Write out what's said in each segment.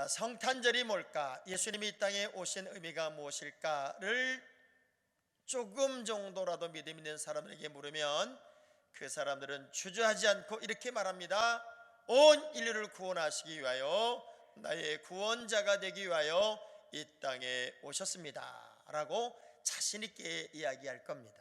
성탄절이 뭘까? 예수님이 이 땅에 오신 의미가 무엇일까를 조금 정도라도 믿음 있는 사람들에게 물으면 그 사람들은 주저하지 않고 이렇게 말합니다. 온 인류를 구원하시기 위하여 나의 구원자가 되기 위하여 이 땅에 오셨습니다 라고 자신 있게 이야기할 겁니다.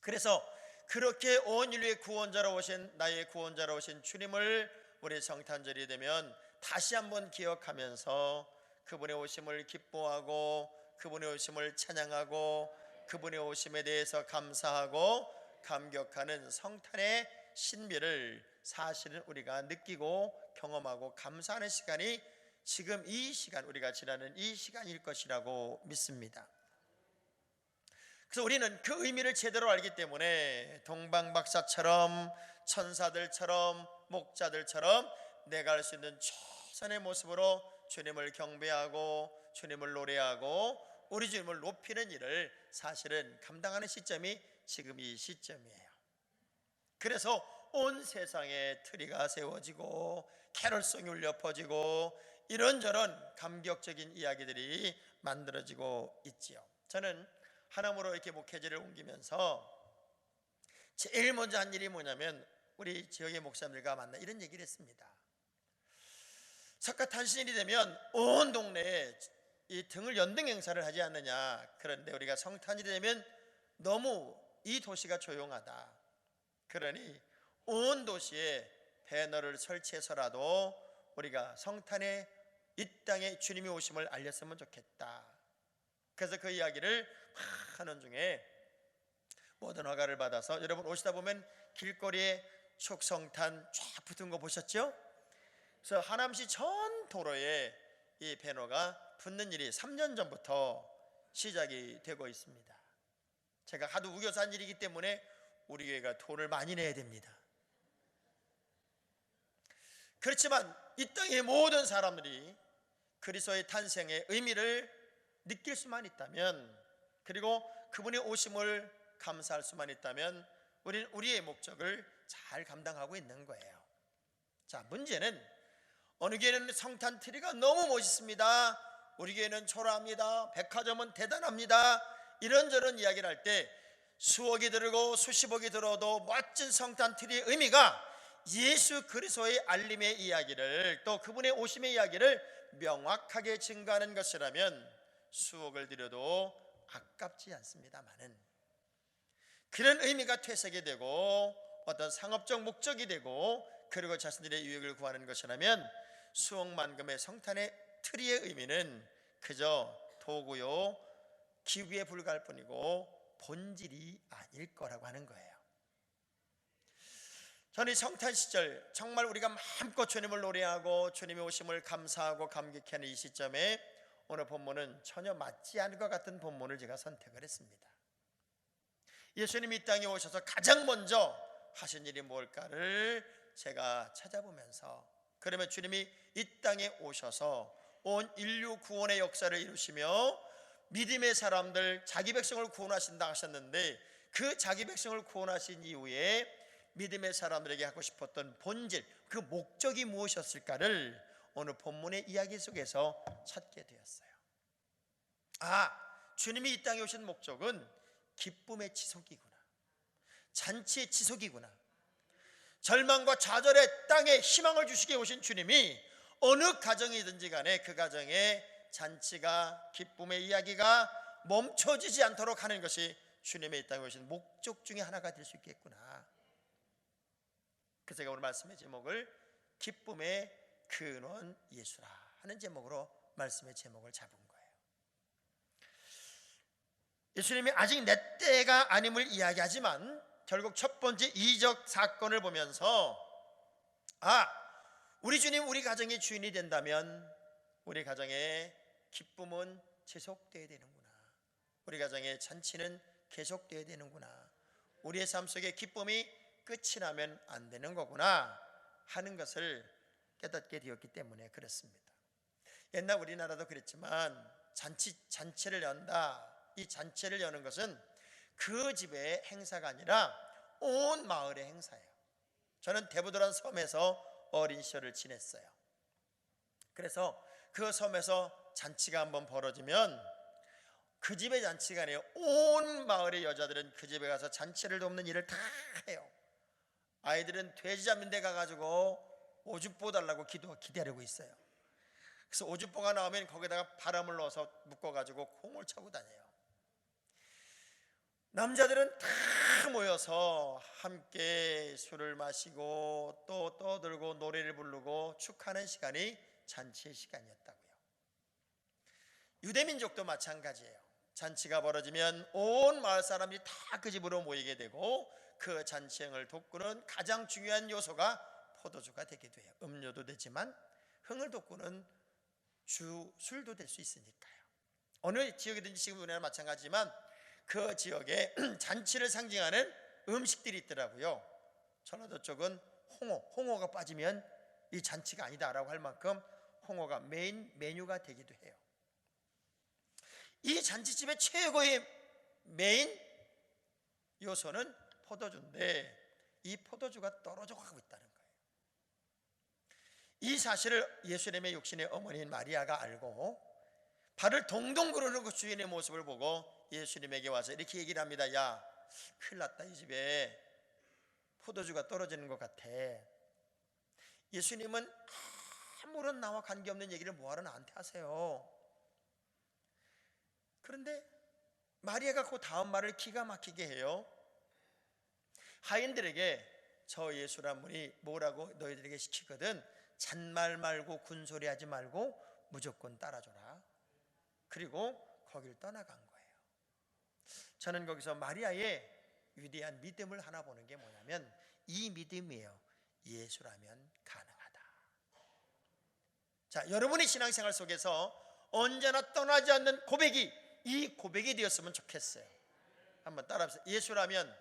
그래서 그렇게 온 인류의 구원자로 오신, 나의 구원자로 오신 주님을 우리 성탄절이 되면 다시 한번 기억하면서 그분의 오심을 기뻐하고 그분의 오심을 찬양하고 그분의 오심에 대해서 감사하고 감격하는 성탄의 신비를 사실은 우리가 느끼고 경험하고 감사하는 시간이 지금 이 시간, 우리가 지나는 이 시간일 것이라고 믿습니다. 그래서 우리는 그 의미를 제대로 알기 때문에 동방박사처럼 천사들처럼 목자들처럼 내가 할 수 있는 최선의 모습으로 주님을 경배하고 주님을 노래하고 우리 주님을 높이는 일을 사실은 감당하는 시점이 지금 이 시점이에요. 그래서 온 세상에 트리가 세워지고 캐롤송이 울려 퍼지고 이런저런 감격적인 이야기들이 만들어지고 있지요. 저는 하나무로 이렇게 목회지를 옮기면서 제일 먼저 한 일이 뭐냐면 우리 지역의 목사님들과 만나 이런 얘기를 했습니다. 석가탄신일이 되면 온 동네에 이 등을 연등 행사를 하지 않느냐. 그런데 우리가 성탄일이 되면 너무 이 도시가 조용하다. 그러니 온 도시에 배너를 설치해서라도 우리가 성탄에 이 땅에 주님이 오심을 알렸으면 좋겠다. 그래서 그 이야기를 막 하는 중에 모든 허가를 받아서, 여러분 오시다 보면 길거리에 촉성탄 쫙 붙은 거 보셨죠? 그래서 하남시 전 도로에 이 배너가 붙는 일이 3년 전부터 시작이 되고 있습니다. 제가 하도 우겨서 한 일이기 때문에 우리 교회가 돈을 많이 내야 됩니다. 그렇지만 이 땅의 모든 사람들이 그리스도의 탄생의 의미를 느낄 수만 있다면, 그리고 그분의 오심을 감사할 수만 있다면 우리는 우리의 목적을 잘 감당하고 있는 거예요. 자, 문제는 어느 교회는 성탄 트리가 너무 멋있습니다, 우리 교회는 초라합니다, 백화점은 대단합니다, 이런저런 이야기를 할 때 수억이 들고 수십억이 들어도 멋진 성탄 트리의 의미가 예수 그리스도의 알림의 이야기를, 또 그분의 오심의 이야기를 명확하게 증거하는 것이라면 수억을 들여도 아깝지 않습니다만은, 그런 의미가 퇴색이 되고 어떤 상업적 목적이 되고 그리고 자신들의 유익을 구하는 것이라면 수억만금의 성탄의 트리의 의미는 그저 도구요 기구에 불과할 뿐이고 본질이 아닐 거라고 하는 거예요. 저는 이 성탄 시절 정말 우리가 마음껏 주님을 노래하고 주님의 오심을 감사하고 감격하는 이 시점에 오늘 본문은 전혀 맞지 않을 것 같은 본문을 제가 선택을 했습니다. 예수님이 이 땅에 오셔서 가장 먼저 하신 일이 뭘까를 제가 찾아보면서, 그러면 주님이 이 땅에 오셔서 온 인류 구원의 역사를 이루시며 믿음의 사람들, 자기 백성을 구원하신다 하셨는데, 그 자기 백성을 구원하신 이후에 믿음의 사람들에게 하고 싶었던 본질, 그 목적이 무엇이었을까를 오늘 본문의 이야기 속에서 찾게 되었어요. 주님이 이 땅에 오신 목적은 기쁨의 지속이구나, 잔치의 지속이구나. 절망과 좌절의 땅에 희망을 주시게 오신 주님이 어느 가정이든지 간에 그 가정에 잔치가, 기쁨의 이야기가 멈춰지지 않도록 하는 것이 주님의 이 땅에 오신 목적 중에 하나가 될 수 있겠구나. 그래서 제가 오늘 말씀의 제목을 기쁨의 근원 예수라 하는 제목으로 말씀의 제목을 잡은 거예요. 예수님이 아직 내 때가 아님을 이야기하지만 결국 첫 번째 이적 사건을 보면서 우리 주님 우리 가정의 주인이 된다면 우리 가정의 기쁨은 지속되어야 되는구나, 우리 가정의 잔치는 계속되어야 되는구나, 우리의 삶 속에 기쁨이 끝이 나면 안 되는 거구나 하는 것을 깨닫게 되었기 때문에 그렇습니다. 옛날 우리나라도 그랬지만 잔치를 연다, 이 잔치를 여는 것은 그 집의 행사가 아니라 온 마을의 행사예요. 저는 대부도란 섬에서 어린 시절을 지냈어요. 그래서 그 섬에서 잔치가 한번 벌어지면 그 집의 잔치가 아니에요. 온 마을의 여자들은 그 집에 가서 잔치를 돕는 일을 다 해요. 아이들은 돼지 잡는 데 가가지고 오줌보 달라고 기다리고 있어요. 그래서 오줌보가 나오면 거기다가 바람을 넣어서 묶어가지고 콩을 차고 다녀요. 남자들은 다 모여서 함께 술을 마시고 또 떠들고 노래를 부르고 축하하는 시간이 잔치의 시간이었다고요. 유대민족도 마찬가지예요. 잔치가 벌어지면 온 마을 사람들이 다 그 집으로 모이게 되고 그 잔치행을 돋구는 가장 중요한 요소가 포도주가 되기도 해요. 음료도 되지만 흥을 돋구는 술도 될 수 있으니까요. 어느 지역이든지 지금 우리나라 마찬가지지만 그 지역에 잔치를 상징하는 음식들이 있더라고요. 전라도 쪽은 홍어가 빠지면 이 잔치가 아니다라고 할 만큼 홍어가 메인 메뉴가 되기도 해요. 이 잔치집의 최고의 메인 요소는 포도주인데 이 포도주가 떨어져 가고 있다는 거예요. 이 사실을 예수님의 육신의 어머니인 마리아가 알고 발을 동동 구르는 그 주인의 모습을 보고 예수님에게 와서 이렇게 얘기를 합니다. 야, 큰일 났다. 이 집에 포도주가 떨어지는 것 같아. 예수님은 아무런 나와 관계없는 얘기를 뭐하러 나한테 하세요? 그런데 마리아가 그 다음 말을 기가 막히게 해요. 하인들에게 저 예수란 분이 뭐라고 너희들에게 시키거든 잔말 말고 군소리 하지 말고 무조건 따라줘라. 그리고 거길 떠나간 거예요. 저는 거기서 마리아의 위대한 믿음을 하나 보는 게 뭐냐면 이 믿음이에요. 예수라면 가능하다. 자, 여러분의 신앙생활 속에서 언제나 떠나지 않는 고백이 이 고백이 되었으면 좋겠어요. 한번 따라해보세요. 예수라면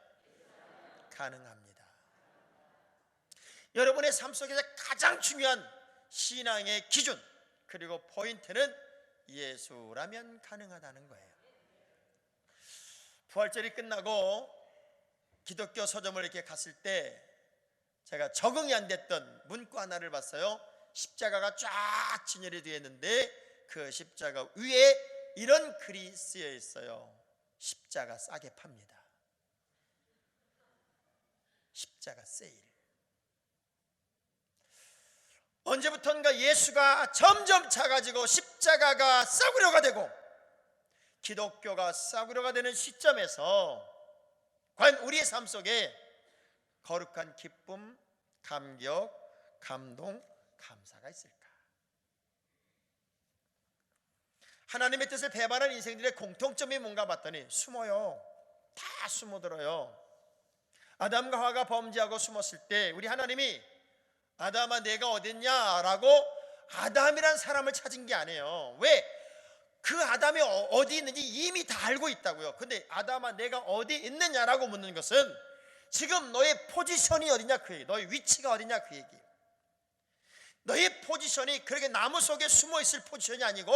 가능합니다. 여러분의 삶 속에서 가장 중요한 신앙의 기준 그리고 포인트는 예수라면 가능하다는 거예요. 부활절이 끝나고 기독교 서점을 이렇게 갔을 때 제가 적응이 안 됐던 문구 하나를 봤어요. 십자가가 쫙 진열이 되어 있는데 그 십자가 위에 이런 글이 쓰여 있어요. 십자가 싸게 팝니다. 십자가 세일. 언제부턴가 예수가 점점 작아지고 십자가가 싸구려가 되고 기독교가 싸구려가 되는 시점에서 과연 우리의 삶 속에 거룩한 기쁨, 감격, 감동, 감사가 있을까? 하나님의 뜻을 배반한 인생들의 공통점이 뭔가 봤더니 숨어요. 다 숨어들어요. 아담과 하와가 범죄하고 숨었을 때 우리 하나님이 아담아 내가 어딨냐라고 아담이란 사람을 찾은 게 아니에요. 왜? 그 아담이 어디 있는지 이미 다 알고 있다고요. 근데 아담아 내가 어디 있느냐라고 묻는 것은 지금 너의 포지션이 어디냐 그 얘기, 너의 위치가 어디냐 그 얘기. 너의 포지션이 그렇게 나무 속에 숨어 있을 포지션이 아니고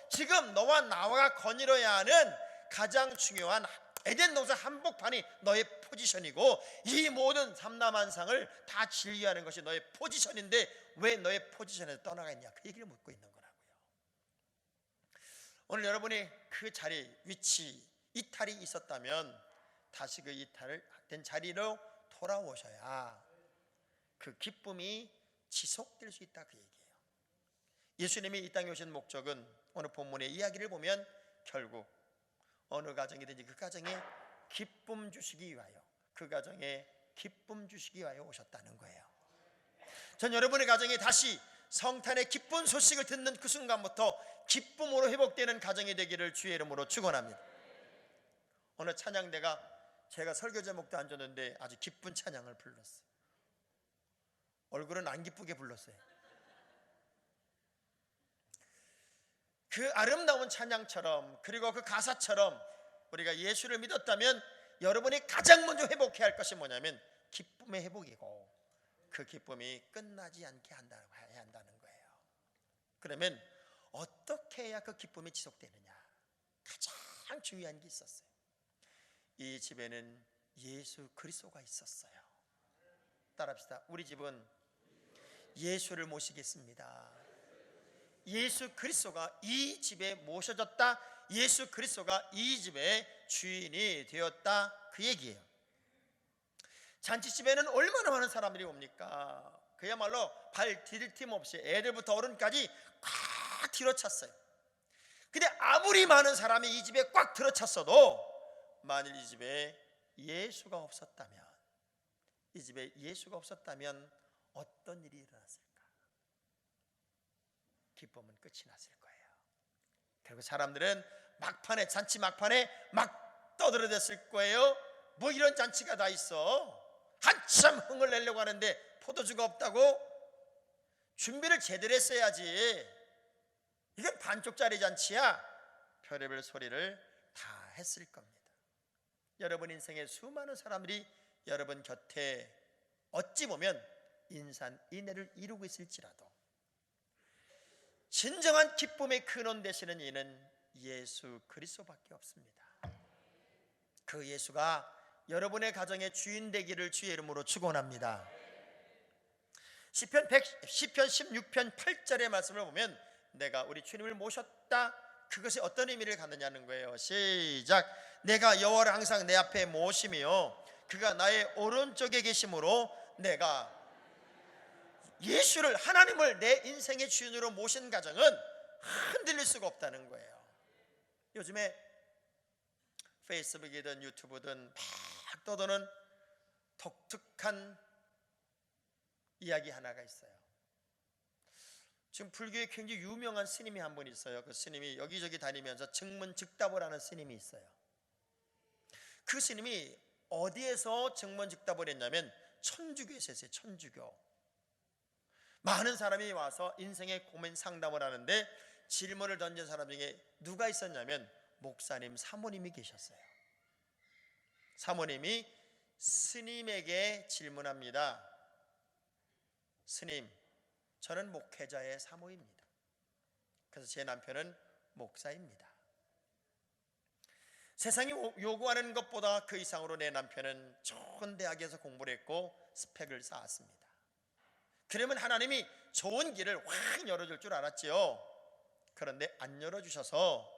지금 너와 나와 거닐어야 하는 가장 중요한 에덴 동산 한복판이 너의 포지션이고 이 모든 삼라만상을 다 진리하는 것이 너의 포지션인데 왜 너의 포지션에서 떠나가 있냐 그 얘기를 묻고 있는 거라고요. 오늘 여러분이 그 자리, 위치, 이탈이 있었다면 다시 그 이탈된 자리로 돌아오셔야 그 기쁨이 지속될 수 있다 그 얘기예요. 예수님이 이 땅에 오신 목적은 오늘 본문의 이야기를 보면 결국 어느 가정이든지 그 가정에 기쁨 주시기 위하여 그 가정에 기쁨 주시기 위하여 오셨다는 거예요. 전 여러분의 가정에 다시 성탄의 기쁜 소식을 듣는 그 순간부터 기쁨으로 회복되는 가정이 되기를 주의 이름으로 축원합니다. 오늘 찬양대가 제가 설교 제목도 안 줬는데 아주 기쁜 찬양을 불렀어요. 얼굴은 안 기쁘게 불렀어요. 그 아름다운 찬양처럼 그리고 그 가사처럼 우리가 예수를 믿었다면 여러분이 가장 먼저 회복해야 할 것이 뭐냐면 기쁨의 회복이고 그 기쁨이 끝나지 않게 해야 한다는 거예요. 그러면 어떻게 해야 그 기쁨이 지속되느냐 가장 중요한 게 있었어요. 이 집에는 예수 그리스도가 있었어요. 따라합시다. 우리 집은 예수를 모시겠습니다. 예수 그리스도가 이 집에 모셔졌다, 예수 그리스도가 이 집의 주인이 되었다, 그 얘기예요. 잔치집에는 얼마나 많은 사람들이 옵니까? 그야말로 발 디딜 틈 없이 애들부터 어른까지 꽉 들어찼어요. 근데 아무리 많은 사람이 이 집에 꽉 들어찼어도 만일 이 집에 예수가 없었다면, 이 집에 예수가 없었다면 어떤 일이 일어났을까? 기쁨은 끝이 났을 거예요. 그리고 사람들은 막판에, 잔치 막판에 막 떠들어댔을 거예요. 뭐 이런 잔치가 다 있어? 한참 흥을 내려고 하는데 포도주가 없다고? 준비를 제대로 했어야지. 이건 반쪽짜리 잔치야. 별의별 소리를 다 했을 겁니다. 여러분 인생에 수많은 사람들이 여러분 곁에 어찌 보면 인산인해를 이루고 있을지라도 진정한 기쁨의 근원 되시는 이는 예수 그리스도밖에 없습니다. 그 예수가 여러분의 가정의 주인 되기를 주의 이름으로 축원합니다. 시편 16편 8절의 말씀을 보면 내가 우리 주님을 모셨다, 그것이 어떤 의미를 갖느냐는 거예요. 시작. 내가 여호와를 항상 내 앞에 모시며 그가 나의 오른쪽에 계심으로 내가 예수를, 하나님을 내 인생의 주인으로 모신 가정은 흔들릴 수가 없다는 거예요. 요즘에 페이스북이든 유튜브든 막 떠도는 독특한 이야기 하나가 있어요. 지금 불교에 굉장히 유명한 스님이 한 분 있어요. 그 스님이 여기저기 다니면서 증문즉답을 하는 스님이 있어요. 그 스님이 어디에서 증문즉답을 했냐면 천주교에서 했어요. 천주교. 많은 사람이 와서 인생의 고민 상담을 하는데 질문을 던진 사람 중에 누가 있었냐면 목사님, 사모님이 계셨어요. 사모님이 스님에게 질문합니다. 스님, 저는 목회자의 사모입니다. 그래서 제 남편은 목사입니다. 세상이 요구하는 것보다 그 이상으로 내 남편은 좋은 대학에서 공부를 했고 스펙을 쌓았습니다. 그러면 하나님이 좋은 길을 확 열어줄 줄 알았지요. 그런데 안 열어주셔서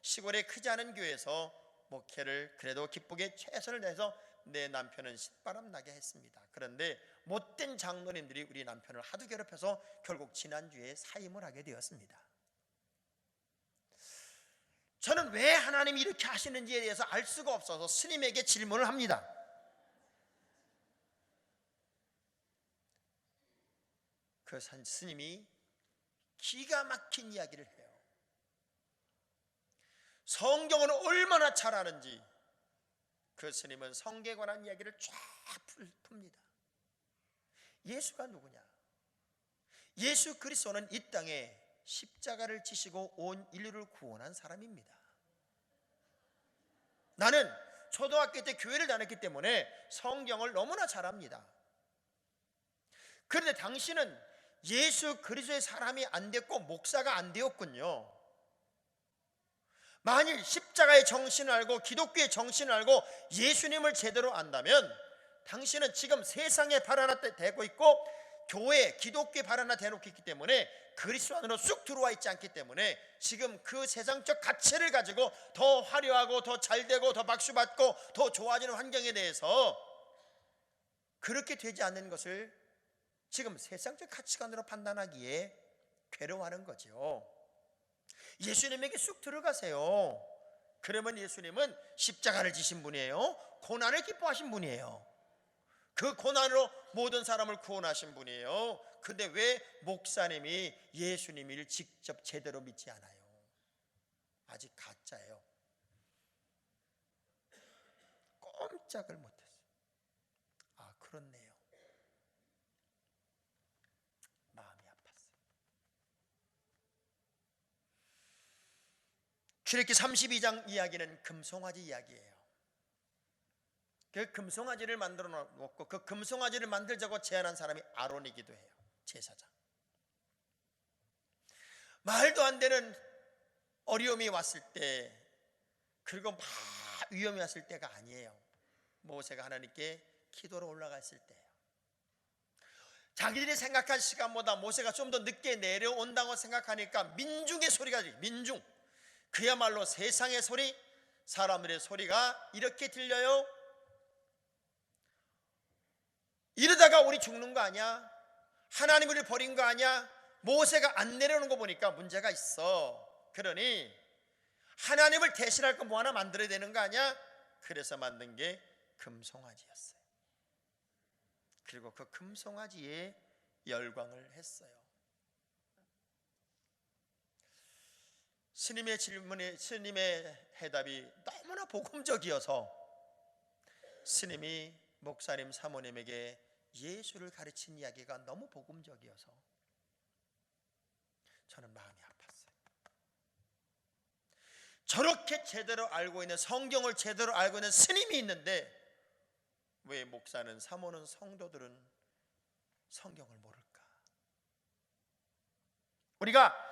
시골에 크지 않은 교회에서 목회를 그래도 기쁘게 최선을 다해서 내 남편은 신바람 나게 했습니다. 그런데 못된 장로님들이 우리 남편을 하도 괴롭혀서 결국 지난주에 사임을 하게 되었습니다. 저는 왜 하나님이 이렇게 하시는지에 대해서 알 수가 없어서 스님에게 질문을 합니다. 그 스님이 기가 막힌 이야기를 해요. 성경을 얼마나 잘 아는지 그 스님은 성경에 관한 이야기를 쫙 풉니다. 예수가 누구냐? 예수 그리스도는 이 땅에 십자가를 지시고 온 인류를 구원한 사람입니다. 나는 초등학교 때 교회를 다녔기 때문에 성경을 너무나 잘 압니다. 그런데 당신은 예수 그리스도의 사람이 안 됐고 목사가 안 되었군요. 만일 십자가의 정신을 알고 기독교의 정신을 알고 예수님을 제대로 안다면 당신은 지금 세상에 발 하나 대고 있고 교회, 기독교에 발 하나 대놓고 있기 때문에 그리스도 안으로 쑥 들어와 있지 않기 때문에 지금 그 세상적 가치를 가지고 더 화려하고 더 잘되고 더 박수받고 더 좋아지는 환경에 대해서 그렇게 되지 않는 것을 지금 세상적 가치관으로 판단하기에 괴로워하는 거죠. 예수님에게 쑥 들어가세요. 그러면 예수님은 십자가를 지신 분이에요. 고난을 기뻐하신 분이에요. 그 고난으로 모든 사람을 구원하신 분이에요. 근데 왜 목사님이 예수님을 직접 제대로 믿지 않아요? 아직 가짜예요. 꼼짝을 못했어요. 아, 그렇네요. 마음이 아팠어요. 출애굽기 32장 이야기는 금송아지 이야기예요. 그 금송아지를 만들어 놓고 그 금송아지를 만들자고 제안한 사람이 아론이기도 해요. 제사장. 말도 안 되는 어려움이 왔을 때, 그리고 막 위험이 왔을 때가 아니에요. 모세가 하나님께 기도로 올라갔을 때예요. 자기들이 생각한 시간보다 모세가 좀 더 늦게 내려온다고 생각하니까 민중의 소리가 민중, 그야말로 세상의 소리, 사람들의 소리가 이렇게 들려요. 이러다가 우리 죽는 거 아니야? 하나님을 버린 거 아니야? 모세가 안 내려오는 거 보니까 문제가 있어. 그러니 하나님을 대신할 거 뭐 하나 만들어야 되는 거 아니야? 그래서 만든 게 금송아지였어요. 그리고 그 금송아지에 열광을 했어요. 스님의 질문에, 스님의 해답이 너무나 복음적이어서 스님이 목사님 사모님에게 예수를 가르친 이야기가 너무 복음적이어서 저는 마음이 아팠어요. 저렇게 제대로 알고 있는, 성경을 제대로 알고 있는 스님이 있는데 왜 목사는, 사모는, 성도들은 성경을 모를까? 우리가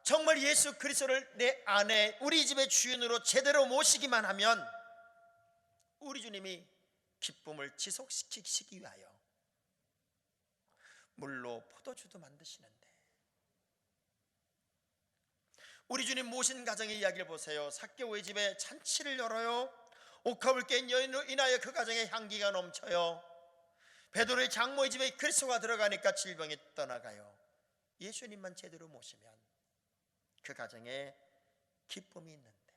정말 예수 그리스도를 내 안에 우리 집의 주인으로 제대로 모시기만 하면 우리 주님이 기쁨을 지속시키기 위하여 물로 포도주도 만드시는데, 우리 주님 모신 가정의 이야기를 보세요. 삭개오의 집에 잔치를 열어요. 옥합을 깬 여인으로 인하여 그 가정에 향기가 넘쳐요. 베드로의 장모의 집에 그리스도가 들어가니까 질병이 떠나가요. 예수님만 제대로 모시면 그 가정에 기쁨이 있는데,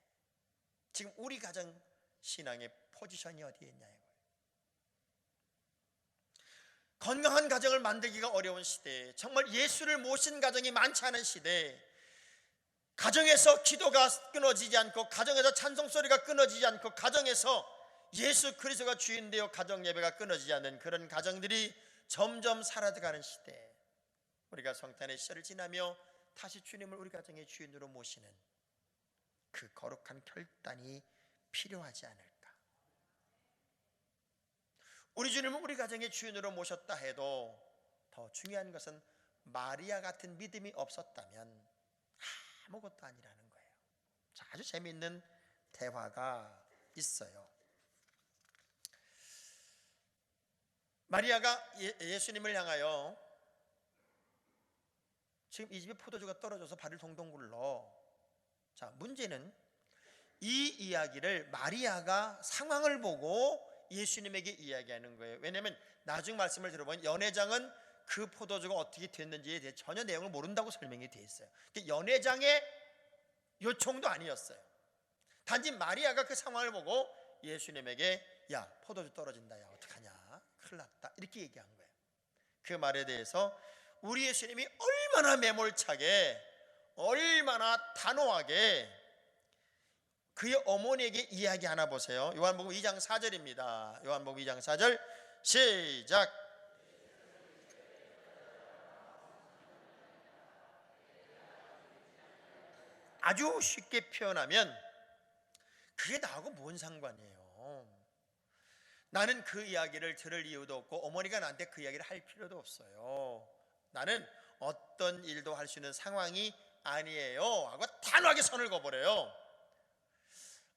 지금 우리 가정 신앙의 포지션이 어디에 있냐요? 건강한 가정을 만들기가 어려운 시대에, 정말 예수를 모신 가정이 많지 않은 시대에, 가정에서 기도가 끊어지지 않고, 가정에서 찬송소리가 끊어지지 않고, 가정에서 예수 그리스도가 주인 되어 가정 예배가 끊어지지 않는 그런 가정들이 점점 사라져가는 시대에 우리가 성탄의 시절을 지나며 다시 주님을 우리 가정의 주인으로 모시는 그 거룩한 결단이 필요하지 않을까? 우리 주님을 우리 가정의 주인으로 모셨다 해도 더 중요한 것은 마리아 같은 믿음이 없었다면 아무것도 아니라는 거예요. 자, 아주 재미있는 대화가 있어요. 마리아가 예수님을 향하여, 지금 이 집에 포도주가 떨어져서 발을 동동 굴러. 자, 문제는 이 이야기를 마리아가 상황을 보고 예수님에게 이야기하는 거예요. 왜냐하면 나중 말씀을 들어보면 연회장은 그 포도주가 어떻게 됐는지에 대해 전혀 내용을 모른다고 설명이 되어 있어요. 연회장의 요청도 아니었어요. 단지 마리아가 그 상황을 보고 예수님에게 야, 포도주 떨어진다, 야 어떡하냐, 큰일 났다, 이렇게 얘기한 거예요. 그 말에 대해서 우리 예수님이 얼마나 매몰차게, 얼마나 단호하게 그의 어머니에게 이야기하나 보세요. 요한복음 2장 4절입니다. 요한복음 2장 4절 시작. 아주 쉽게 표현하면 그게 나하고 뭔 상관이에요? 나는 그 이야기를 들을 이유도 없고 어머니가 나한테 그 이야기를 할 필요도 없어요. 나는 어떤 일도 할 수 있는 상황이 아니에요 하고 단호하게 선을 그어버려요.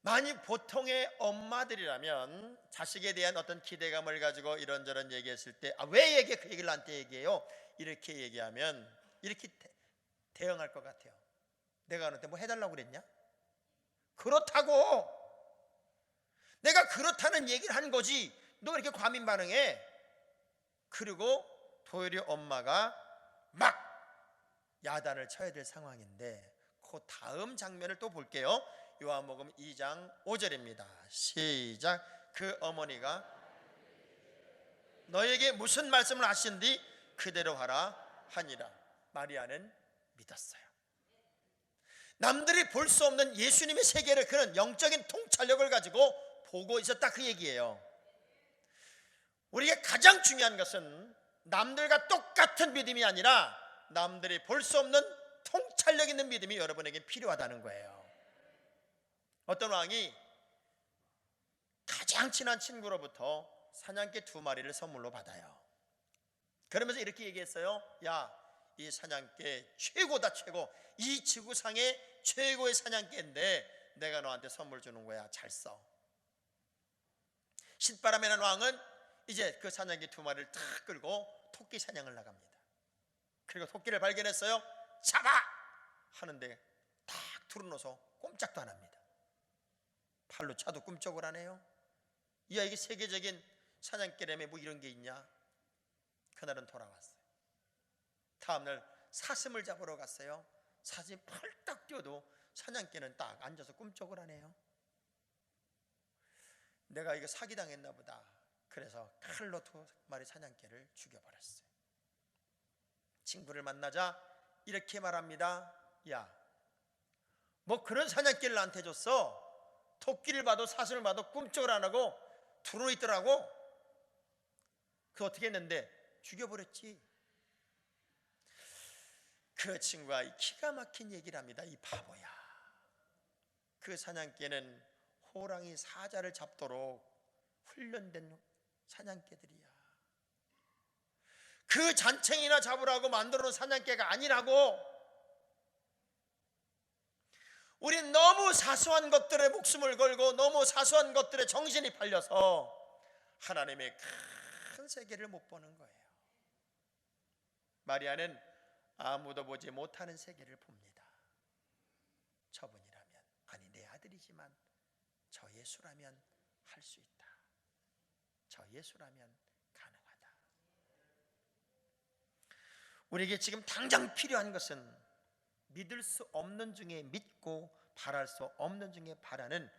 만약 보통의 엄마들이라면 자식에 대한 어떤 기대감을 가지고 이런저런 얘기했을 때 왜 얘기해? 그 얘기를 나한테 얘기해요? 이렇게 얘기하면 이렇게 대응할 것 같아요. 내가 너한테 뭐 해달라고 그랬냐? 그렇다고, 내가 그렇다는 얘기를 한 거지 너 왜 이렇게 과민 반응해? 그리고 도리어 엄마가 막 야단을 쳐야 될 상황인데, 그 다음 장면을 또 볼게요. 요한복음 2장 5절입니다. 시작. 그 어머니가 너에게 무슨 말씀을 하신디 그대로 하라 하니라. 마리아는 믿었어요. 남들이 볼 수 없는 예수님의 세계를 그런 영적인 통찰력을 가지고 보고 있었다, 그 얘기예요. 우리에게 가장 중요한 것은 남들과 똑같은 믿음이 아니라 남들이 볼 수 없는 통찰력 있는 믿음이 여러분에게 필요하다는 거예요. 어떤 왕이 가장 친한 친구로부터 사냥개 2마리를 선물로 받아요. 그러면서 이렇게 얘기했어요. 야, 이 사냥개 최고다, 최고. 이 지구상의 최고의 사냥개인데 내가 너한테 선물 주는 거야, 잘 써. 신바람이라는 왕은 이제 그 사냥개 2마리를 탁 끌고 토끼 사냥을 나갑니다. 그리고 토끼를 발견했어요. 잡아! 하는데 탁 둘러놓아서 꼼짝도 안 합니다. 팔로 차도 꿈쩍을 안 해요. 야, 이게 세계적인 사냥개라며 뭐 이런 게 있냐? 그날은 돌아왔어요. 다음날 사슴을 잡으러 갔어요. 사슴이 펄딱 뛰어도 사냥개는 딱 앉아서 꿈쩍을 안 해요. 내가 이거 사기당했나 보다. 그래서 칼로 2마리 사냥개를 죽여버렸어요. 친구를 만나자 이렇게 말합니다. 야, 뭐 그런 사냥개를 나한테 줬어? 토끼를 봐도 사슴을 봐도 꿈쩍을 안 하고 두루 있더라고. 그 어떻게 했는데? 죽여버렸지. 그 친구가 기가 막힌 얘기를 합니다. 이 바보야. 그 사냥개는 호랑이 사자를 잡도록 훈련된 사냥개들이야. 그 잔챙이나 잡으라고 만들어 놓은 사냥개가 아니라고. 우린 너무 사소한 것들에 목숨을 걸고 너무 사소한 것들에 정신이 팔려서 하나님의 큰 세계를 못 보는 거예요. 마리아는 아무도 보지 못하는 세계를 봅니다. 저분이라면, 아니 내 아들이지만 저 예수라면 할 수 있다. 저 예수라면 가능하다. 우리에게 지금 당장 필요한 것은 믿을 수 없는 중에 믿고 바랄 수 없는 중에 바라는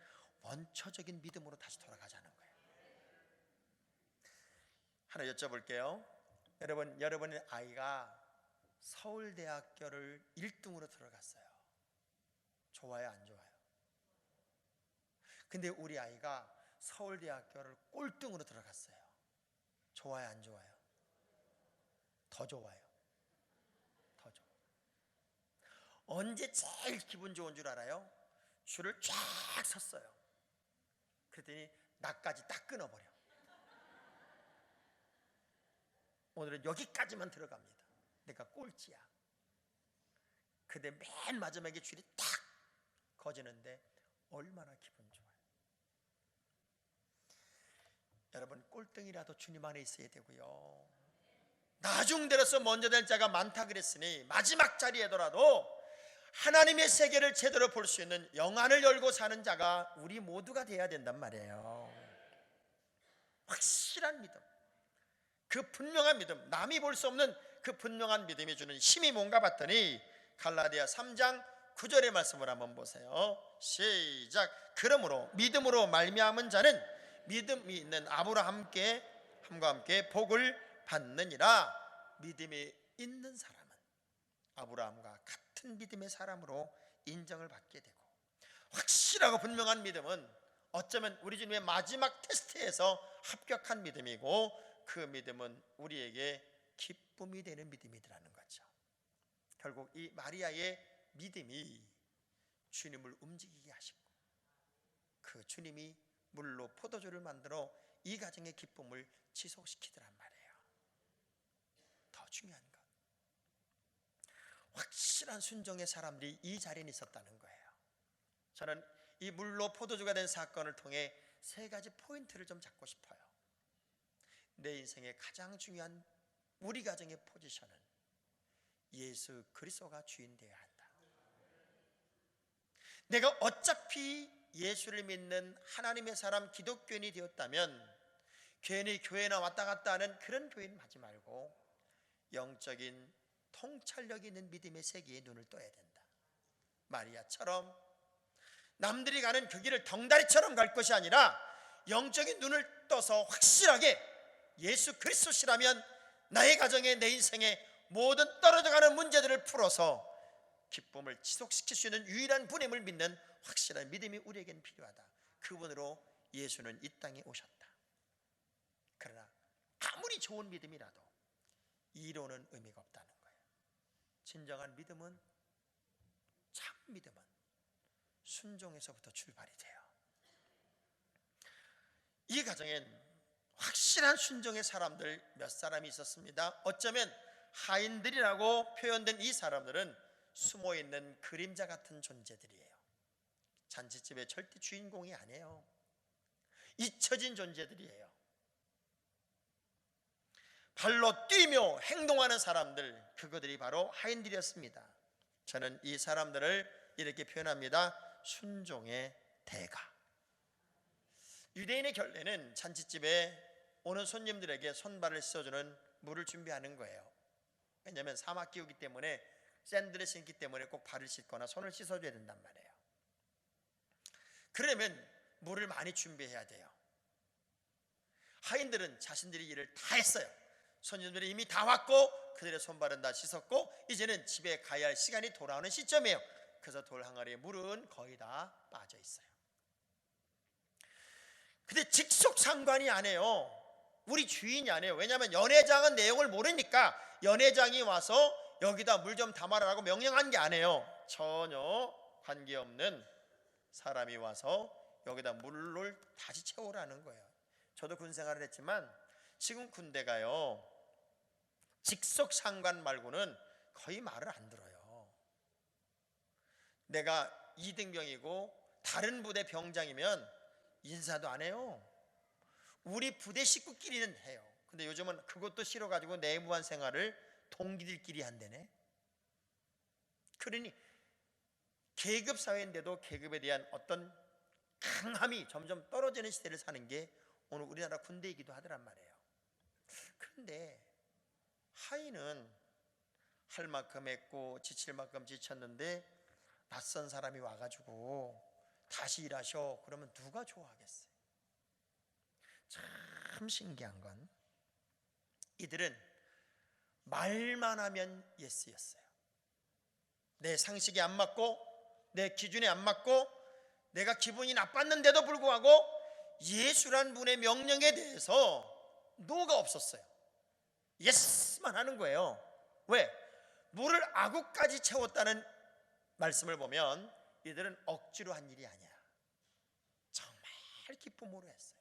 원초적인 믿음으로 다시 돌아가자는 거예요. 하나 여쭤볼게요. 여러분의 아이가 서울대학교를 1등으로 들어갔어요. 좋아요, 안 좋아요? 근데 우리 아이가 서울대학교를 꼴등으로 들어갔어요. 좋아요, 안 좋아요? 더 좋아요. 더 좋아요. 언제 제일 기분 좋은 줄 알아요? 줄을 쫙 섰어요. 그랬더니 나까지 딱 끊어버려. 오늘은 여기까지만 들어갑니다. 내가 꼴찌야. 근데 맨 마지막에 줄이 딱 거지는데 얼마나 기분 좋아요. 여러분, 꼴등이라도 주님 안에 있어야 되고요. 나중들어서 먼저 될 자가 많다 그랬으니 마지막 자리에더라도 하나님의 세계를 제대로 볼 수 있는 영안을 열고 사는 자가 우리 모두가 돼야 된단 말이에요. 확실한 믿음, 그 분명한 믿음, 남이 볼 수 없는 그 분명한 믿음이 주는 힘이 뭔가 봤더니 갈라디아 3장 9절의 말씀을 한번 보세요. 시작. 그러므로 믿음으로 말미암은 자는 믿음이 있는 아브라함과 함께 복을 받느니라. 믿음이 있는 사람은 아브라함과 같은 믿음의 사람으로 인정을 받게 되고, 확실하고 분명한 믿음은 어쩌면 우리 주님의 마지막 테스트에서 합격한 믿음이고, 그 믿음은 우리에게 기쁨이 되는 믿음이라는 거죠. 결국 이 마리아의 믿음이 주님을 움직이게 하시고, 그 주님이 물로 포도주를 만들어 이 가정의 기쁨을 지속시키더란 말이에요. 더 중요한 것, 확실한 순종의 사람들이 이 자리에 있었다는 거예요. 저는 이 물로 포도주가 된 사건을 통해 3가지 포인트를 좀 잡고 싶어요. 내 인생의 가장 중요한 우리 가정의 포지션은 예수 그리스도가 주인 되어야 한다. 내가 어차피 예수를 믿는 하나님의 사람 기독교인이 되었다면 괜히 교회나 왔다 갔다 하는 그런 교인은 하지 말고 영적인 통찰력 있는 믿음의 세계에 눈을 떠야 된다. 마리아처럼 남들이 가는 그 길을 덩다리처럼 갈 것이 아니라 영적인 눈을 떠서 확실하게 예수 그리스도시라면 나의 가정에, 내 인생에 모든 떨어져가는 문제들을 풀어서 기쁨을 지속시킬 수 있는 유일한 분임을 믿는 확실한 믿음이 우리에게는 필요하다. 그분으로 예수는 이 땅에 오셨다. 그러나 아무리 좋은 믿음이라도 이론은 의미가 없다는 거예요. 진정한 믿음은, 참 믿음은 순종에서부터 출발이 돼요. 이 가정엔 확실한 순종의 사람들 몇 사람이 있었습니다. 어쩌면 하인들이라고 표현된 이 사람들은 숨어있는 그림자 같은 존재들이에요. 잔치집의 절대 주인공이 아니에요. 잊혀진 존재들이에요. 발로 뛰며 행동하는 사람들, 그것들이 바로 하인들이었습니다. 저는 이 사람들을 이렇게 표현합니다. 순종의 대가. 유대인의 결례는 잔치집에 오는 손님들에게 손발을 씻어주는 물을 준비하는 거예요. 왜냐하면 사막 기후이기 때문에 샌들을 신기 때문에 꼭 발을 씻거나 손을 씻어줘야 된단 말이에요. 그러면 물을 많이 준비해야 돼요. 하인들은 자신들이 일을 다 했어요. 손님들이 이미 다 왔고 그들의 손발은 다 씻었고 이제는 집에 가야 할 시간이 돌아오는 시점이에요. 그래서 돌 항아리에 물은 거의 다 빠져 있어요. 근데 직속상관이 안 해요. 우리 주인이 안 해요. 왜냐하면 연회장은 내용을 모르니까 연회장이 와서 여기다 물 좀 담아라라고 명령한 게 아니에요. 전혀 관계없는 사람이 와서 여기다 물을 다시 채우라는 거예요. 저도 군 생활을 했지만 지금 군대가요, 직속 상관 말고는 거의 말을 안 들어요. 내가 2등병이고 다른 부대 병장이면 인사도 안 해요. 우리 부대 식구끼리는 해요. 근데 요즘은 그것도 싫어가지고 내무한 생활을 동기들끼리 한대네. 그러니 계급 사회인데도 계급에 대한 어떤 강함이 점점 떨어지는 시대를 사는 게 오늘 우리나라 군대이기도 하더란 말이에요. 그런데 하인은 할 만큼 했고 지칠 만큼 지쳤는데 낯선 사람이 와가지고 다시 일하셔 그러면 누가 좋아하겠어요? 참 신기한 건 이들은 말만 하면 예스였어요. 내 상식에 안 맞고 내 기준에 안 맞고 내가 기분이 나빴는데도 불구하고 예수란 분의 명령에 대해서 노가 없었어요. 예스만 하는 거예요. 왜? 물을 아구까지 채웠다는 말씀을 보면 이들은 억지로 한 일이 아니야. 정말 기쁨으로 했어요.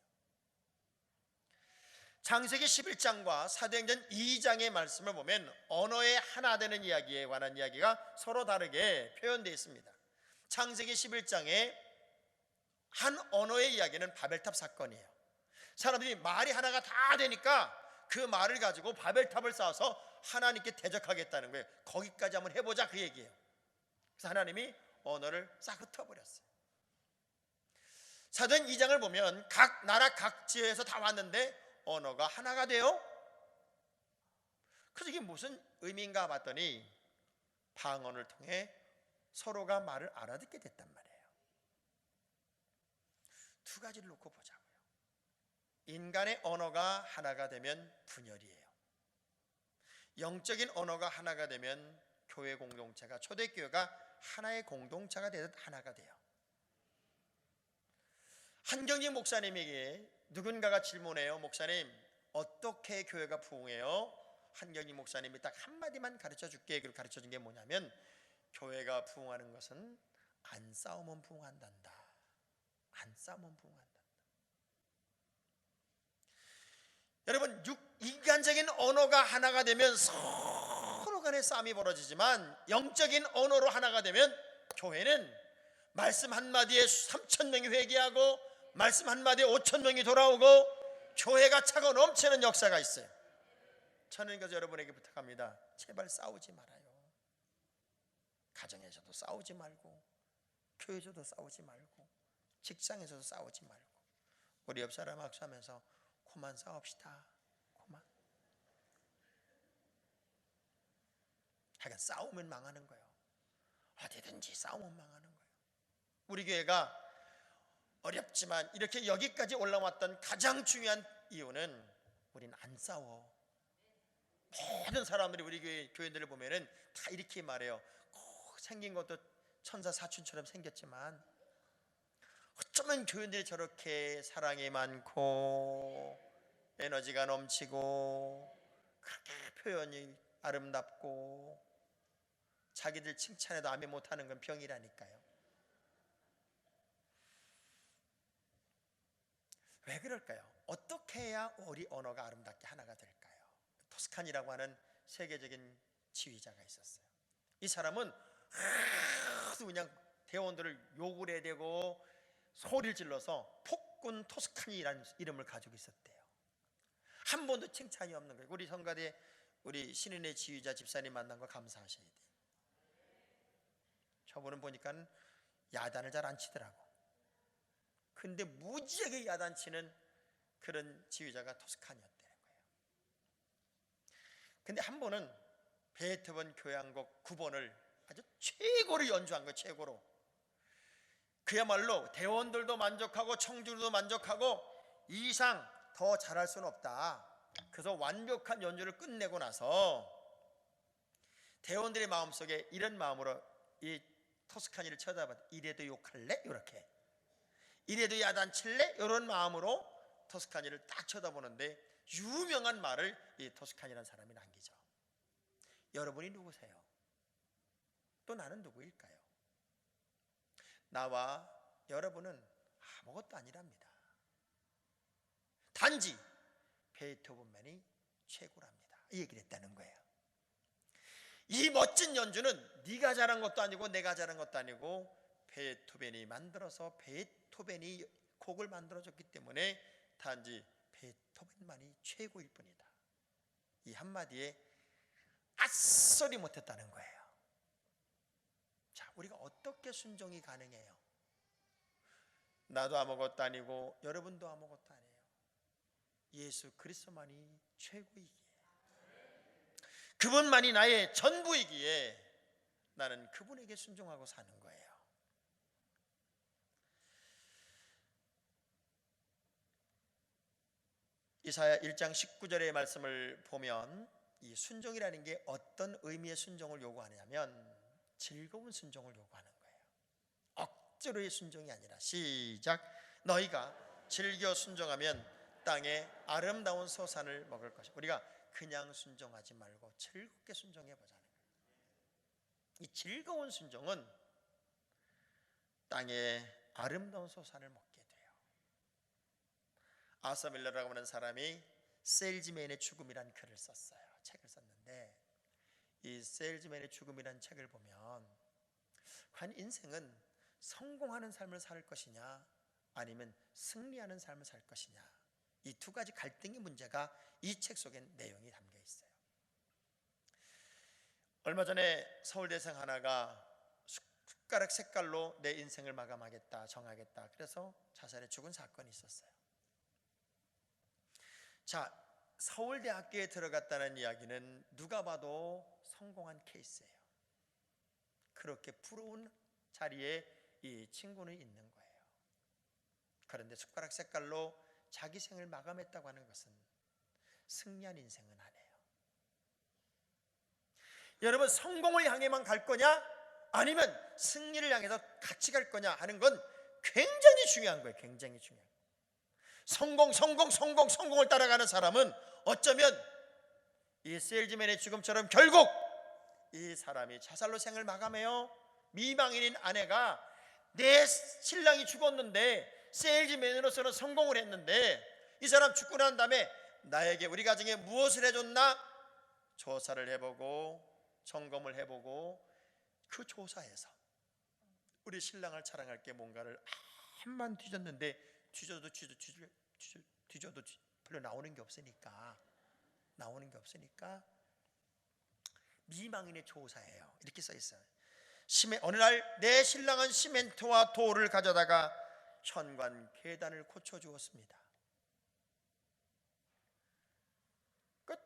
창세기 11장과 사도행전 2장의 말씀을 보면 언어의 하나 되는 이야기에 관한 이야기가 서로 다르게 표현되어 있습니다. 창세기 11장에 한 언어의 이야기는 바벨탑 사건이에요. 사람들이 말이 하나가 다 되니까 그 말을 가지고 바벨탑을 쌓아서 하나님께 대적하겠다는 거예요. 거기까지 한번 해보자 그 얘기예요. 그래서 하나님이 언어를 싹 흩어버렸어요. 사도행 2장을 보면 각 나라 각 지역에서 다 왔는데 언어가 하나가 돼요. 그래서 이게 무슨 의미인가 봤더니 방언을 통해 서로가 말을 알아듣게 됐단 말이에요. 두 가지를 놓고 보자고요. 인간의 언어가 하나가 되면 분열이에요. 영적인 언어가 하나가 되면 교회 공동체가, 초대교회가 하나의 공동체가 되듯 하나가 돼요. 한경직 목사님에게 누군가가 질문해요. 목사님, 어떻게 교회가 부흥해요? 한경직 목사님이 딱 한마디만 가르쳐 줄게. 그걸 가르쳐 준 게 뭐냐면 교회가 부흥하는 것은 안 싸우면 부흥한단다. 안 싸우면 부흥한다. 여러분, 인간적인 언어가 하나가 되면 서로 간에 싸움이 벌어지지만 영적인 언어로 하나가 되면 교회는 말씀 한마디에 3,000명이 회개하고 말씀 한마디에 5,000명이 돌아오고 교회가 차고 넘치는 역사가 있어요. 저는 그래서 여러분에게 부탁합니다. 제발 싸우지 말아요. 가정에서도 싸우지 말고 교회에서도 싸우지 말고 직장에서도 싸우지 말고 우리 옆 사람 악수하면서 그만 싸웁시다. 그만. 하여간 싸우면 망하는 거예요. 어디든지 싸우면 망하는 거예요. 우리 교회가 어렵지만 이렇게 여기까지 올라왔던 가장 중요한 이유는 우린 안 싸워. 모든 사람들이 우리 교회들을 보면은 다 이렇게 말해요. 생긴 것도 천사 사춘처럼 생겼지만 어쩌면 교회들이 저렇게 사랑이 많고 에너지가 넘치고 그렇게 표현이 아름답고 자기들 칭찬해도 아멘 못하는 건 병이라니까요. 왜 그럴까요? 어떻게 해야 우리 언어가 아름답게 하나가 될까요? 토스칸이라고 하는 세계적인 지휘자가 있었어요. 이 사람은 그냥 대원들을 욕을 해야 되고 소리를 질러서 폭군 토스카니라는 이름을 가지고 있었대요. 한 번도 칭찬이 없는 거예요. 우리 성가대 우리 신인의 지휘자 집사님 만난 거 감사하셔야 돼요. 저분은 보니까 야단을 잘 안 치더라고. 근데 무지하게 야단치는 그런 지휘자가 토스카니였다는 거예요. 근데 한 번은 베토벤 교향곡 9번을 아주 최고로 연주한 거예요. 최고로. 그야말로 대원들도 만족하고 청중들도 만족하고 이 이상 더 잘할 수는 없다. 그래서 완벽한 연주를 끝내고 나서 대원들의 마음속에 이런 마음으로 이 토스카니를 쳐다봤다. 이래도 욕할래? 이렇게. 이래도 야단칠래? 이런 마음으로 토스카니를 딱 쳐다보는데 유명한 말을 이 토스카니라는 사람이 남기죠. 여러분이 누구세요? 또 나는 누구일까요? 나와 여러분은 아무것도 아니랍니다. 단지 베토벤만이 최고랍니다. 이 얘기를 했다는 거예요. 이 멋진 연주는 네가 잘한 것도 아니고 내가 잘한 것도 아니고 베토벤이 만들어서 베토벤이 곡을 만들어줬기 때문에 단지 베토벤만이 최고일 뿐이다. 이 한마디에 앗소리 못했다는 거예요. 자, 우리가 어떻게 순종이 가능해요? 나도 아무것도 아니고 여러분도 아무것도 아니에요. 예수 그리스도만이 최고이기에, 그분만이 나의 전부이기에 나는 그분에게 순종하고 사는 거예요. 이사야 1장 19절의 말씀을 보면 이 순종이라는 게 어떤 의미의 순종을 요구하냐면 즐거운 순종을 요구하는 거예요. 억지로의 순종이 아니라 시작. 너희가 즐겨 순종하면 땅에 아름다운 소산을 먹을 것이다. 우리가 그냥 순종하지 말고 즐겁게 순종해 보자는 거예요. 이 즐거운 순종은 땅에 아름다운 소산을 먹게 돼요. 아서 밀러라고 하는 사람이 세일즈맨의 죽음이라는 글을 썼어요. 책을 썼는데 이 세일즈맨의 죽음이라는 책을 보면 과연 인생은 성공하는 삶을 살 것이냐 아니면 승리하는 삶을 살 것이냐, 이 두 가지 갈등의 문제가 이 책 속에 내용이 담겨 있어요. 얼마 전에 서울대생 하나가 숟가락 색깔로 내 인생을 마감하겠다, 정하겠다, 그래서 자살해 죽은 사건이 있었어요. 자, 서울대학교에 들어갔다는 이야기는 누가 봐도 성공한 케이스예요. 그렇게 부러운 자리에 이 친구는 있는 거예요. 그런데 숟가락 색깔로 자기 생을 마감했다고 하는 것은 승리한 인생은 아니에요. 여러분, 성공을 향해만 갈 거냐 아니면 승리를 향해서 같이 갈 거냐 하는 건 굉장히 중요한 거예요. 굉장히 중요한 거예요. 성공을 따라가는 사람은 어쩌면 이 세일즈맨의 죽음처럼 결국 이 사람이 자살로 생을 마감해요. 미망인인 아내가 내 신랑이 죽었는데 세일즈맨으로서는 성공을 했는데 이 사람 죽고 난 다음에 나에게 우리 가정에 무엇을 해줬나 조사를 해보고 점검을 해보고 그 조사에서 우리 신랑을 자랑할 게 뭔가를 한만 뒤졌는데 뒤져도 별로 나오는 게 없으니까 미망인의 조사예요. 이렇게 써 있어요. 어느 날 내 신랑은 시멘트와 돌을 가져다가 현관 계단을 고쳐 주었습니다. 끝.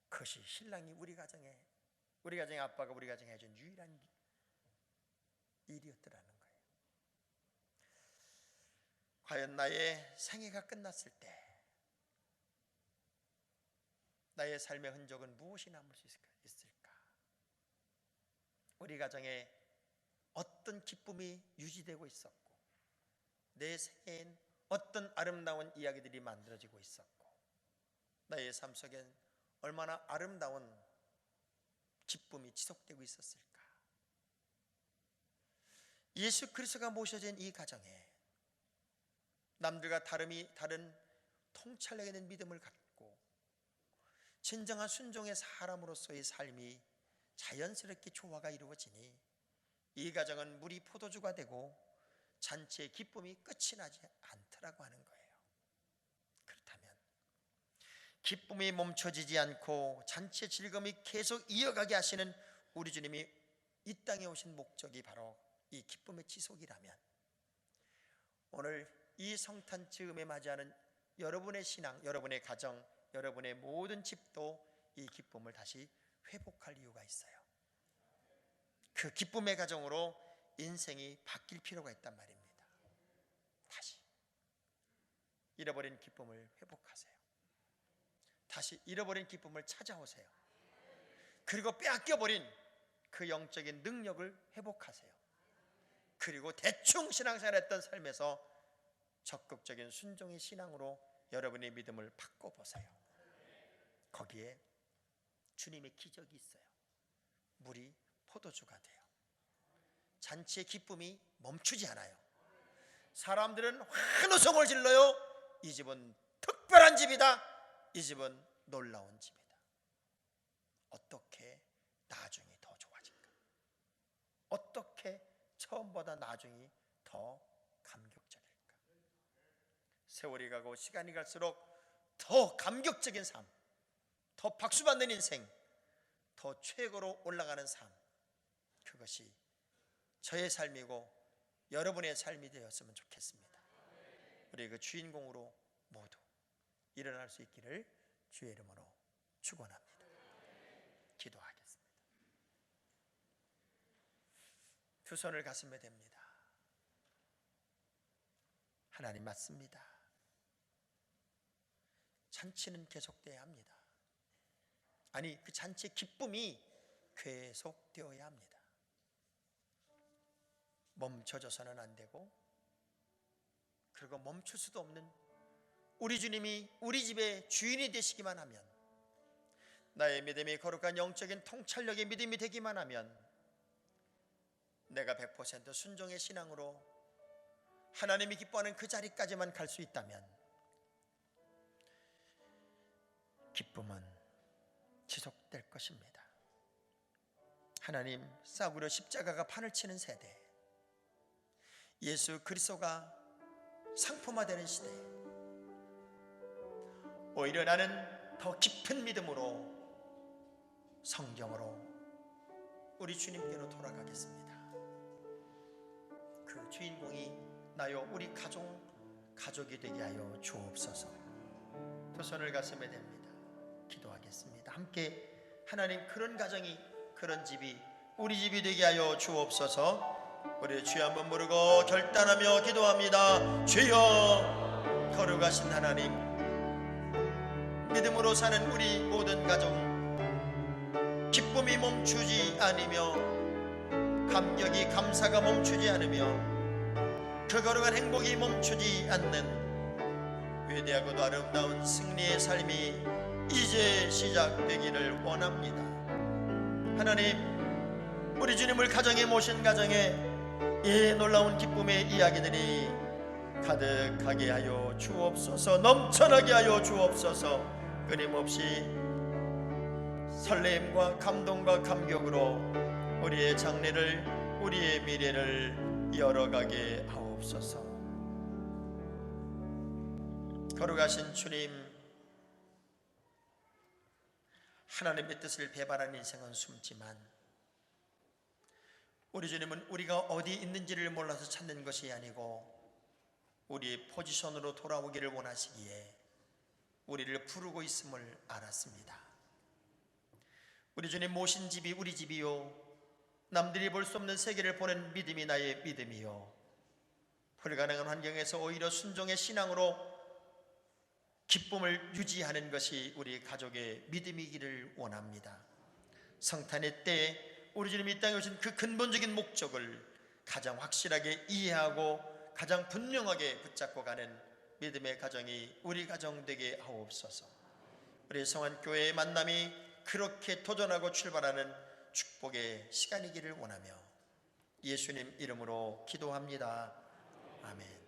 그것이 신랑이 우리 가정의 아빠가 우리 가정에 해준 유일한 일이었더라는 거예요. 과연 나의 생애가 끝났을 때 나의 삶의 흔적은 무엇이 남을 수 있을까? 우리 가정에 어떤 기쁨이 유지되고 있었고 내 생애엔 어떤 아름다운 이야기들이 만들어지고 있었고 나의 삶 속엔 얼마나 아름다운 기쁨이 지속되고 있었을까? 예수 그리스도가 모셔진 이 가정에 남들과 다른 통찰력 있는 믿음을 갖고 진정한 순종의 사람으로서의 삶이 자연스럽게 조화가 이루어지니 이 가정은 물이 포도주가 되고 잔치의 기쁨이 끝이 나지 않더라고 하는 거예요. 기쁨이 멈춰지지 않고 잔치의 즐거움이 계속 이어가게 하시는 우리 주님이 이 땅에 오신 목적이 바로 이 기쁨의 지속이라면, 오늘 이 성탄 즈음에 맞이하는 여러분의 신앙, 여러분의 가정, 여러분의 모든 집도 이 기쁨을 다시 회복할 이유가 있어요. 그 기쁨의 가정으로 인생이 바뀔 필요가 있단 말입니다. 다시 잃어버린 기쁨을 회복하세요. 다시 잃어버린 기쁨을 찾아오세요. 그리고 빼앗겨버린 그 영적인 능력을 회복하세요. 그리고 대충 신앙생활했던 삶에서 적극적인 순종의 신앙으로 여러분의 믿음을 바꿔보세요. 거기에 주님의 기적이 있어요. 물이 포도주가 돼요. 잔치의 기쁨이 멈추지 않아요. 사람들은 환호성을 질러요. 이 집은 특별한 집이다. 이 집은 놀라운 집이다. 어떻게 나중이 더 좋아질까? 어떻게 처음보다 나중이 더 감격적일까? 세월이 가고 시간이 갈수록 더 감격적인 삶, 더 박수받는 인생, 더 최고로 올라가는 삶, 그것이 저의 삶이고 여러분의 삶이 되었으면 좋겠습니다. 우리 그 주인공으로 모두 일어날 수 있기를 주의 이름으로 축원합니다. 기도하겠습니다. 두 손을 가슴에 댑니다. 하나님 맞습니다. 잔치는 계속되어야 합니다. 아니, 그 잔치의 기쁨이 계속되어야 합니다. 멈춰져서는 안 되고, 그리고 멈출 수도 없는 우리 주님이 우리 집의 주인이 되시기만 하면, 나의 믿음이 거룩한 영적인 통찰력의 믿음이 되기만 하면, 내가 100% 순종의 신앙으로 하나님이 기뻐하는 그 자리까지만 갈 수 있다면 기쁨은 지속될 것입니다. 하나님, 싸구려 십자가가 판을 치는 세대, 예수 그리스도가 상품화되는 시대, 오히려 나는 더 깊은 믿음으로 성경으로 우리 주님께로 돌아가겠습니다. 그 주인공이 나요 우리 가족이 되게 하여 주옵소서. 두 손을 가슴에 댑니다. 기도하겠습니다. 함께 하나님, 그런 가정이, 그런 집이 우리 집이 되게 하여 주옵소서. 우리 주여 한번 부르고 결단하며 기도합니다. 주여, 거룩하신 하나님, 믿음으로 사는 우리 모든 가정, 기쁨이 멈추지 않으며 감격이, 감사가 멈추지 않으며 그 거룩한 행복이 멈추지 않는 위대하고도 아름다운 승리의 삶이 이제 시작되기를 원합니다. 하나님, 우리 주님을 가정에 모신 가정에 이 놀라운 기쁨의 이야기들이 가득하게 하여 주옵소서. 넘쳐나게 하여 주옵소서. 끊임없이 설렘과 감동과 감격으로 우리의 장래를, 우리의 미래를 열어가게 하옵소서. 거룩하신 주님, 하나님의 뜻을 배반한 인생은 숨지만 우리 주님은 우리가 어디 있는지를 몰라서 찾는 것이 아니고 우리의 포지션으로 돌아오기를 원하시기에 우리를 부르고 있음을 알았습니다. 우리 주님 모신 집이 우리 집이요, 남들이 볼 수 없는 세계를 보는 믿음이 나의 믿음이요, 불가능한 환경에서 오히려 순종의 신앙으로 기쁨을 유지하는 것이 우리 가족의 믿음이기를 원합니다. 성탄의 때에 우리 주님이 이 땅에 오신 그 근본적인 목적을 가장 확실하게 이해하고 가장 분명하게 붙잡고 가는 믿음의 가정이 우리 가정 되게 하옵소서. 우리 성안교회의 만남이 그렇게 도전하고 출발하는 축복의 시간이기를 원하며 예수님 이름으로 기도합니다. 아멘.